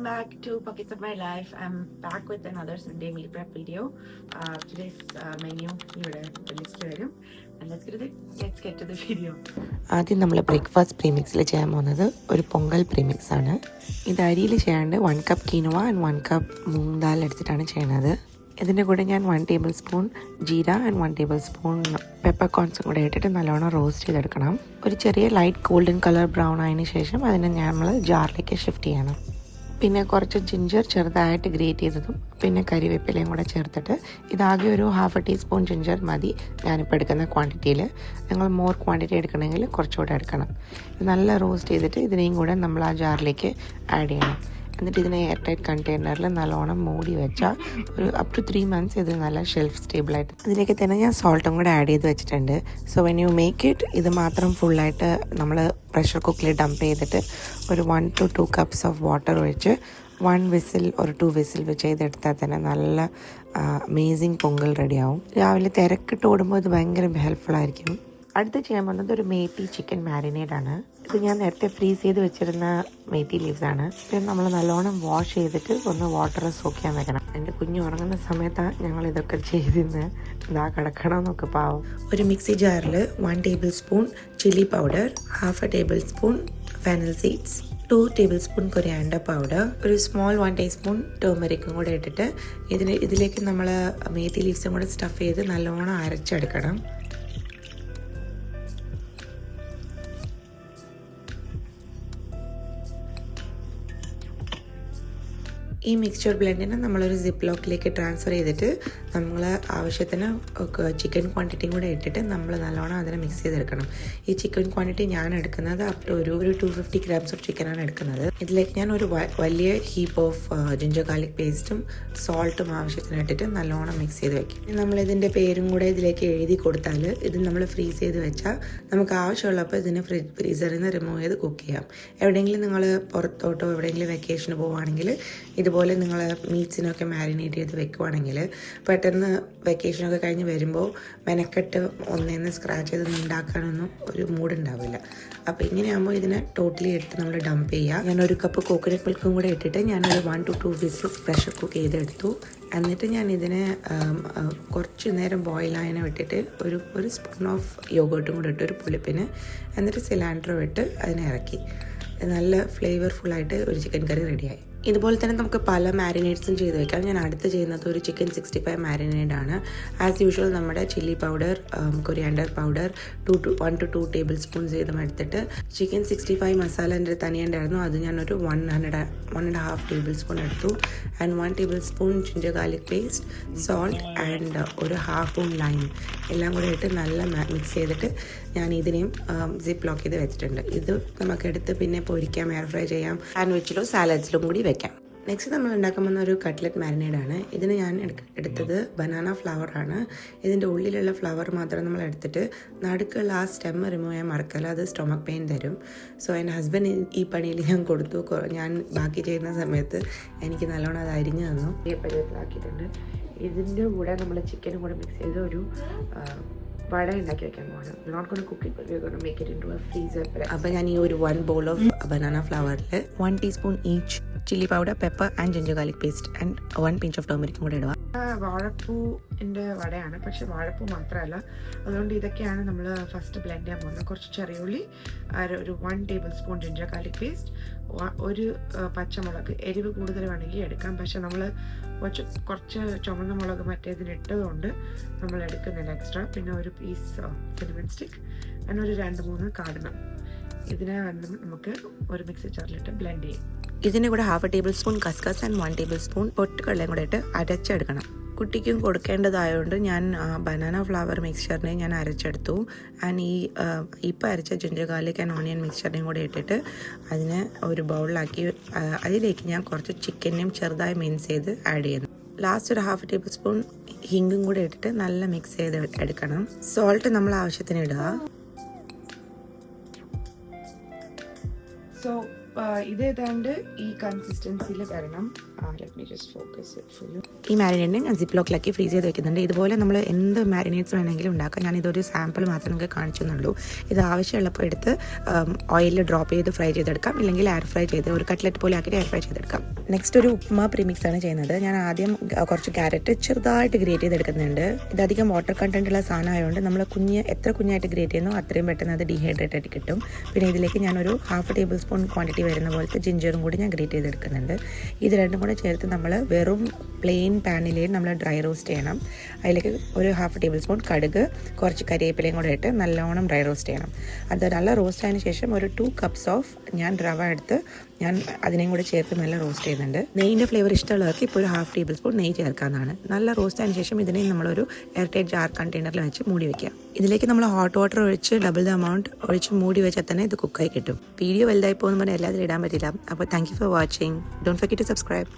welcome back to Pockets of My Life. I'm back with another Sunday meal prep video. Today's menu here list വരും. And let's get to the video. ആദ്യം നമ്മൾ breakfast പ്രീമിക്സിൽ ചെയ്യാൻ പോകുന്നത് ഒരു Pongal premix ആണ്. ഇത് അരിയിൽ ചെയ്യാണ്ട് 1 cup quinoa and 1 cup moong dal എടുത്തിട്ടാണ് ചെയ്യുന്നത്. ഇതിൻ്റെ കൂടെ ഞാൻ 1 table spoon jeera and 1 table spoon pepper കോൺസും കൂടെ ഇട്ടിട്ട് നല്ലോണം റോസ്റ്റ് ചെയ്തെടുക്കണം. ഒരു ചെറിയ ലൈറ്റ് ഗോൾഡൻ കളർ ബ്രൗൺ ആയതിനു ശേഷം അതിനെ നമ്മൾ ജാറിലേക്ക് ഷിഫ്റ്റ് ചെയ്യണം. പിന്നെ കുറച്ച് ജിഞ്ചർ ചെറുതായിട്ട് ഗ്രേറ്റ് ചെയ്തതും പിന്നെ കരിവേപ്പിലയും കൂടെ ചേർത്തിട്ട് ഇതാകെ ഒരു 1/2 ടീസ്പൂൺ ജിഞ്ചർ മതി ഞാനിപ്പോൾ എടുക്കുന്ന ക്വാണ്ടിറ്റിയിൽ. നിങ്ങൾ മോർ ക്വാണ്ടിറ്റി എടുക്കണമെങ്കിൽ കുറച്ചുകൂടെ എടുക്കണം. നല്ല റോസ്റ്റ് ചെയ്തിട്ട് ഇതിനെയും കൂടെ നമ്മൾ ആ ജാറിലേക്ക് ആഡ് ചെയ്യണം. എന്നിട്ട് ഇതിനെ എയർ ടൈറ്റ് കണ്ടെയ്നറിൽ നല്ലോണം മൂടി വെച്ചാൽ ഒരു അപ് ടു 3 months ഇത് നല്ല ഷെൽഫ് സ്റ്റേബിളായിട്ട്. ഇതിലേക്ക് തന്നെ ഞാൻ സോൾട്ടും കൂടെ ആഡ് ചെയ്ത് വെച്ചിട്ടുണ്ട്. So when you make it ഇത് മാത്രം ഫുള്ളായിട്ട് നമ്മൾ പ്രഷർ കുക്കറിൽ ഡംപ് ചെയ്തിട്ട് ഒരു 1 to 2 cups ഓഫ് വാട്ടർ ഒഴിച്ച് 1 വിസിൽ ഒരു 2 വിസിൽ വെച്ച് ചെയ്തെടുത്താൽ തന്നെ നല്ല അമേസിങ് പൊങ്കൽ റെഡിയാവും. രാവിലെ തിരക്കിട്ട് ഓടുമ്പോൾ ഇത് ഭയങ്കര ഹെൽപ്ഫുള്ളായിരിക്കും. അടുത്ത് ചെയ്യാൻ പോകുന്നത് ഒരു മേത്തി ചിക്കൻ മാരിനേഡ് ആണ്. ഇത് ഞാൻ നേരത്തെ ഫ്രീസ് ചെയ്ത് വെച്ചിരുന്ന മേത്തി ലീവ്സ് ആണ്. ഇത് നമ്മൾ നല്ലോണം വാഷ് ചെയ്തിട്ട് ഒന്ന് വാട്ടർ സോക്ക് ചെയ്യാൻ വെക്കണം. എൻ്റെ കുഞ്ഞ് ഉറങ്ങുന്ന സമയത്താണ് ഞങ്ങൾ ഇതൊക്കെ ചെയ്തിരുന്ന് ഇതാ കിടക്കണമെന്നൊക്കെ പാവം. ഒരു മിക്സി ജാറിൽ 1 table spoon chilli powder, 1/2 table spoon fennel seeds, 2 table spoon coriander powder, ഒരു സ്മോൾ 1 ടീസ്പൂൺ ടേമറിക്കും കൂടെ ഇട്ടിട്ട് ഇതിലേക്ക് നമ്മൾ മേത്തി ലീവ്സും കൂടെ സ്റ്റഫ് ചെയ്ത് നല്ലോണം അരച്ചെടുക്കണം. ഈ മിക്സ്ചർ ബ്ലെൻഡിനെ നമ്മളൊരു സിപ്പ് ലോക്കിലേക്ക് ട്രാൻസ്ഫർ ചെയ്തിട്ട് നമ്മൾ ആവശ്യത്തിന് ചിക്കൻ ക്വാണ്ടിറ്റിയും കൂടെ ഇട്ടിട്ട് നമ്മൾ നല്ലോണം അതിനെ മിക്സ് ചെയ്തെടുക്കണം. ഈ ചിക്കൻ ക്വാണ്ടിറ്റി ഞാൻ എടുക്കുന്നത് അപ് ടു ഒരു 250 grams ഓഫ് ചിക്കനാണ് എടുക്കുന്നത്. ഇതിലേക്ക് ഞാൻ ഒരു വലിയ ഹീപ്പ് ഓഫ് ജിഞ്ചർ ഗാർലിക് പേസ്റ്റും സോൾട്ടും ആവശ്യത്തിന് ഇട്ടിട്ട് നല്ലോണം മിക്സ് ചെയ്ത് വെക്കും. നമ്മളിതിൻ്റെ പേരും കൂടെ ഇതിലേക്ക് എഴുതി കൊടുത്താൽ ഇത് നമ്മൾ ഫ്രീസ് ചെയ്ത് വെച്ചാൽ നമുക്ക് ആവശ്യമുള്ളപ്പോൾ ഇതിനെ ഫ്രീസറിൽ നിന്ന് റിമൂവ് ചെയ്ത് കുക്ക് ചെയ്യാം. എവിടെയെങ്കിലും നിങ്ങൾ പുറത്തോട്ടോ എവിടെയെങ്കിലും വെക്കേഷന് പോവുകയാണെങ്കിൽ ഇതുപോലെ നിങ്ങൾ മീറ്റ്സിനൊക്കെ മാരിനേറ്റ് ചെയ്ത് വെക്കുവാണെങ്കിൽ പെട്ടെന്ന് വെക്കേഷനൊക്കെ കഴിഞ്ഞ് വരുമ്പോൾ മെനക്കെട്ട് ഒന്നേന്ന് സ്ക്രാച്ച് ചെയ്ത് ഉണ്ടാക്കാനൊന്നും ഒരു മൂഡ് ഉണ്ടാവില്ല. അപ്പോൾ ഇങ്ങനെയാകുമ്പോൾ ഇതിനെ ടോട്ടലി എടുത്ത് നമ്മൾ ഡംപ് ചെയ്യുക. ഞാൻ 1 കപ്പ് കോക്കനട്ട് മിൽക്കും കൂടെ ഇട്ടിട്ട് ഞാനൊരു 1 to 2 വിസിൽസ് പ്രഷർ കുക്ക് ചെയ്തെടുത്തു. എന്നിട്ട് ഞാൻ ഇതിനെ കുറച്ച് നേരം ബോയിലായതിനെ വിട്ടിട്ട് ഒരു സ്പൂൺ ഓഫ് യോഗോട്ടും കൂടെ ഇട്ട് ഒരു പുളിപ്പിന്, എന്നിട്ട് സിലാൻഡ്രോ ഇട്ട് അതിനെ ഇറക്കി. നല്ല ഫ്ലേവർഫുള്ളായിട്ട് ഒരു ചിക്കൻ കറി റെഡിയായി. ഇതുപോലെ തന്നെ നമുക്ക് പല മാരിനേഡ്സും ചെയ്ത് വെക്കാം. ഞാൻ അടുത്ത് ചെയ്യുന്നത് ഒരു ചിക്കൻ 65 മാരിനേഡ് ആണ്. ആസ് യൂഷ്വൽ നമ്മുടെ chilli powder, coriander powder 1 to 2 table spoons വീതം എടുത്തിട്ട് ചിക്കൻ 65 മസാല എൻ്റെ തനിയുണ്ടായിരുന്നു. അത് ഞാനൊരു 1.5 ടേബിൾ സ്പൂൺ എടുത്തു. And 1 table spoon ginger garlic paste, salt and ഒരു 1/2 സ്പൂൺ ലൈം എല്ലാം കൂടെ ഇട്ട് നല്ല മിക്സ് ചെയ്തിട്ട് ഞാൻ ഇതിനെയും സിപ്പ് ലോക്ക് ചെയ്ത് വെച്ചിട്ടുണ്ട്. ഇത് നമുക്കെടുത്ത് പിന്നെ പൊരിക്കാം, എയർ ഫ്രൈ ചെയ്യാം, സാൻഡ്വിച്ചിലോ സാലഡ്സിലും കൂടി വെക്കാം. നെക്സ്റ്റ് നമ്മൾ ഉണ്ടാക്കാൻ പോകുന്ന ഒരു കട്ട്ലറ്റ് മാരിനേഡാണ്. ഇതിന് ഞാൻ എടുത്തത് ബനാന ഫ്ലവർ ആണ്. ഇതിൻ്റെ ഉള്ളിലുള്ള ഫ്ലവർ മാത്രം നമ്മൾ എടുത്തിട്ട് നടുക്കുള്ള ആ സ്റ്റെം റിമൂവ് ചെയ്യാൻ മറക്കല്ല, അത് സ്റ്റൊമക്ക് പെയിൻ തരും. സോ എൻ്റെ ഹസ്ബൻഡ് ഈ പണിയിൽ ഞാൻ കൊടുത്തു. ഞാൻ ബാക്കി ചെയ്യുന്ന സമയത്ത് എനിക്ക് നല്ലോണം അത് അരിഞ്ഞു തന്നു. ഈ പരുവത്തിലാക്കിയിട്ടുണ്ട്. ഇതിൻ്റെ കൂടെ നമ്മൾ ചിക്കനും കൂടെ മിക്സ് ചെയ്ത് ഒരു വട ഉണ്ടാക്കി വെക്കാൻ പോകണം. Not gonna cook it, we are gonna make it into a freezer. അപ്പോൾ ഞാൻ ഈ ഒരു 1 bowl ഓഫ് ബനാന ഫ്ലവറിൽ 1 teaspoon each chilli powder, pepper and ginger garlic paste and 1 pinch of ടർമറിക്കും കൂടെ ഇടുക. വാഴപ്പൂവിൻ്റെ വടയാണ്, പക്ഷേ വാഴപ്പൂ മാത്രമല്ല. അതുകൊണ്ട് ഇതൊക്കെയാണ് നമ്മൾ ഫസ്റ്റ് ബ്ലെൻഡ് ചെയ്യാൻ പോകുന്നത്. കുറച്ച് ചെറിയുള്ളി, ഒരു 1 table spoon ginger garlic paste, ഒരു പച്ചമുളക്. എരിവ് കൂടുതൽ വേണമെങ്കിൽ എടുക്കാം, പക്ഷെ നമ്മൾ കുറച്ച് ചുമന്ന മുളക് മറ്റേതിനിട്ടതുകൊണ്ട് നമ്മൾ എടുക്കുന്നില്ല എക്സ്ട്രാ. പിന്നെ ഒരു പീസ് സിനമൺ സ്റ്റിക്ക്, അങ്ങനെ ഒരു 2-3 കാടണം. ഇതിനെ നമുക്ക് ഒരു മിക്സി ജാറിലിട്ട് ബ്ലെൻഡ് ചെയ്യും. ഇതിൻ്റെ കൂടെ 1/2 ടേബിൾ സ്പൂൺ കസ്കസ് ആൻഡ് 1 ടേബിൾ സ്പൂൺ പൊട്ടുകടലയും കൂടെ ഇട്ട് അരച്ചെടുക്കണം. കുട്ടിക്കും കൊടുക്കേണ്ടതായതുകൊണ്ട് ഞാൻ ബനാന ഫ്ലവർ മിക്സ്ചറിനെ ഞാൻ അരച്ചെടുത്തു. ആൻഡ് ഇപ്പോൾ അരച്ച ജിഞ്ചർ ഗാർലിക് ആൻഡ് ഓണിയൻ മിക്സ്ചറിനെയും കൂടെ ഇട്ടിട്ട് അതിനെ ഒരു ബൗളിലാക്കി അതിലേക്ക് ഞാൻ കുറച്ച് ചിക്കനെയും ചെറുതായി മിൻസ് ചെയ്ത് ആഡ് ചെയ്യുന്നു. ലാസ്റ്റ് ഒരു 1/2 ടേബിൾ സ്പൂൺ ഹിങ്ങും കൂടെ ഇട്ടിട്ട് നല്ല മിക്സ് ചെയ്ത് എടുക്കണം. സോൾട്ട് നമ്മൾ ആവശ്യത്തിന് ഇടുക. സോ ഇത് ഏതാണ്ട് ഈ കൺസിസ്റ്റൻസിയിൽ വരണം. Let me just focus it for you. ഈ മാരിനേറ്റിനെ ഞാൻ സിപ്പ് ലോക്കിലാക്കി ഫ്രീസ് ചെയ്ത് വെക്കുന്നുണ്ട്. ഇതുപോലെ നമ്മൾ എന്ത് മാരിനേറ്റ്സ് വേണമെങ്കിലും ഉണ്ടാക്കാം. ഞാൻ ഇതൊരു സാമ്പിൾ മാത്രം നിങ്ങൾക്ക് കാണിച്ചെന്നുള്ളൂ. ഇത് ആവശ്യമുള്ളപ്പോൾ എടുത്ത് ഓയിലിൽ ഡ്രോപ്പ് ചെയ്ത് ഫ്രൈ ചെയ്തെടുക്കാം, ഇല്ലെങ്കിൽ എയർ ഫ്രൈ ചെയ്ത് ഒരു കട്ട്ലറ്റ് പോലെ ആക്കിയിട്ട് എയർ ഫ്രൈ ചെയ്തെടുക്കാം. നെക്സ്റ്റ് ഒരു ഉപ്മാ പ്രീമിക്സ് ആണ് ചെയ്യുന്നത്. ഞാൻ ആദ്യം കുറച്ച് ക്യാരറ്റ് ചെറുതായിട്ട് ഗ്രേറ്റ് ചെയ്തെടുക്കുന്നുണ്ട്. ഇതധികം വാട്ടർ കണ്ടന്റ് ഉള്ള സാധനം ആയതുകൊണ്ട് നമ്മൾ എത്ര കുഞ്ഞായിട്ട് ഗ്രേറ്റ് ചെയ്യുന്നു അത്രയും പെട്ടെന്ന് അത് ഡീഹൈഡ്രേറ്റ് ആയിട്ട് കിട്ടും. പിന്നെ ഇതിലേക്ക് ഞാനൊരു 1/2 ടേബിൾ സ്പൂൺ ക്വാണ്ടിറ്റി വരുന്ന പോലത്തെ ജിഞ്ചറും കൂടി ഞാൻ ഗ്രേറ്റ് ചെയ്തെടുക്കുന്നുണ്ട്. ഇത് രണ്ടും കൂടെ ചേർത്ത് നമ്മൾ വെറും പ്ലെയിൻ പാനിലേ നമ്മൾ ഡ്രൈ റോസ്റ്റ് ചെയ്യണം. അതിലേക്ക് ഒരു 1/2 ടേബിൾ സ്പൂൺ കടുക്, കുറച്ച് കരിവേപ്പിലയും കൂടെ ഇട്ട് നല്ലോണം ഡ്രൈ റോസ്റ്റ് ചെയ്യണം. അത് നല്ല റോസ്റ്റ് ആയതിനു ശേഷം ഒരു 2 കപ്സ് ഓഫ് ഞാൻ റവ എടുത്ത് ഞാൻ അതിനെയും കൂടെ ചേർത്ത് നല്ല റോസ്റ്റ് ചെയ്യുന്നുണ്ട്. നെയ്യിൻ്റെ ഫ്ലേവർ ഇഷ്ടമുള്ളവർക്ക് ഇപ്പോൾ ഒരു 1/2 ടേബിൾ സ്പൂൺ നെയ്യ് ചേർക്കാവുന്നതാണ്. നല്ല റോസ്റ്റ് ആയതിനു ശേഷം ഇതിനെ നമ്മളൊരു എയർ ടൈറ്റ് ജാർ കണ്ടെയ്നറിൽ വെച്ച് മൂടി വയ്ക്കുക. ഇതിലേക്ക് നമ്മൾ ഹോട്ട് വാട്ടർ ഒഴിച്ച് ഡബിൾ ദ എമൗണ്ട് ഒഴിച്ച് മൂടി വെച്ചാൽ തന്നെ ഇത് കുക്കായി കിട്ടും. വീഡിയോ വലുതായി പോകുന്ന പോലെ എല്ലാത്തിലും ഇടാൻ പറ്റില്ല. അപ്പോൾ thank you for watching. Don't forget to subscribe.